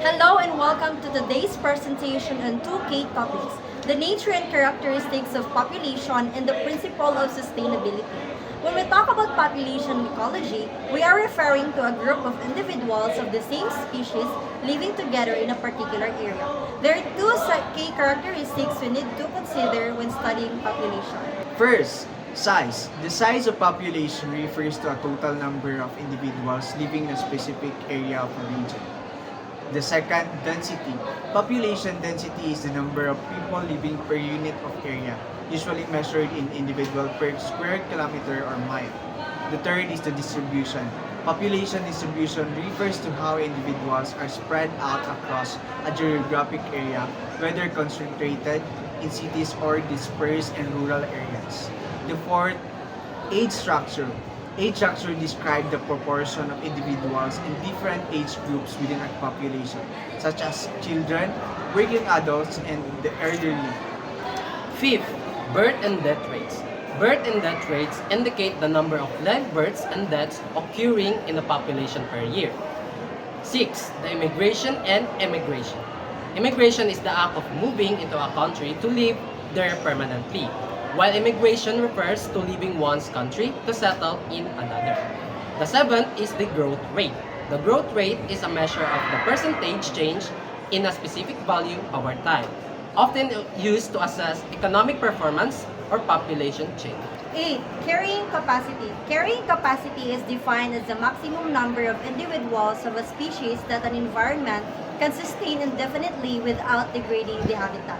Hello and welcome to today's presentation on two key topics, the nature and characteristics of population and the principle of sustainability. When we talk about population ecology, we are referring to a group of individuals of the same species living together in a particular area. There are two key characteristics we need to consider when studying population. First, size. The size of population refers to a total number of individuals living in a specific area of a region. The second, density. Population density is the number of people living per unit of area, usually measured in individual per square kilometer or mile. The third is the distribution. Population distribution refers to how individuals are spread out across a geographic area, whether concentrated in cities or dispersed in rural areas. The fourth, age structure. Age structure describes the proportion of individuals in different age groups within a population, such as children, working adults, and the elderly. Fifth, birth and death rates. Birth and death rates indicate the number of live births and deaths occurring in a population per year. Sixth, the immigration and emigration. Immigration is the act of moving into a country to live there permanently, while immigration refers to leaving one's country to settle in another. The seventh is the growth rate. The growth rate is a measure of the percentage change in a specific value over time, often used to assess economic performance or population change. 8. Carrying capacity. Carrying capacity is defined as the maximum number of individuals of a species that an environment can sustain indefinitely without degrading the habitat.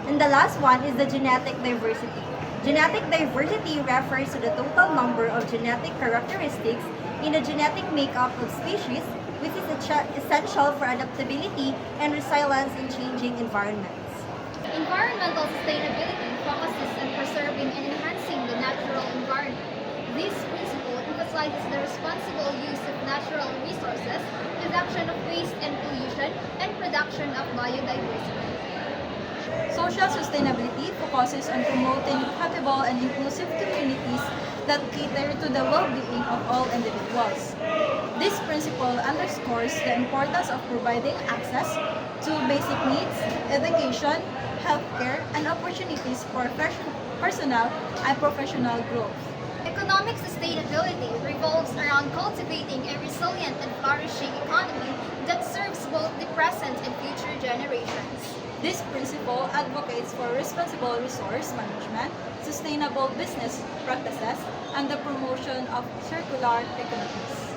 And the last one is the genetic diversity. Genetic diversity refers to the total number of genetic characteristics in the genetic makeup of species, which is essential for adaptability and resilience in changing environments. Environmental sustainability focuses on preserving and enhancing the natural environment. This principle emphasizes the responsible use of natural resources, reduction of waste and pollution, and production of biodiversity. Social sustainability focuses on promoting equitable and inclusive communities that cater to the well-being of all individuals. This principle underscores the importance of providing access to basic needs, education, healthcare, and opportunities for personal and professional growth. Economic sustainability revolves around cultivating a resilient and flourishing economy that serves both the present and future generations. This principle advocates for responsible resource management, sustainable business practices, and the promotion of circular economies.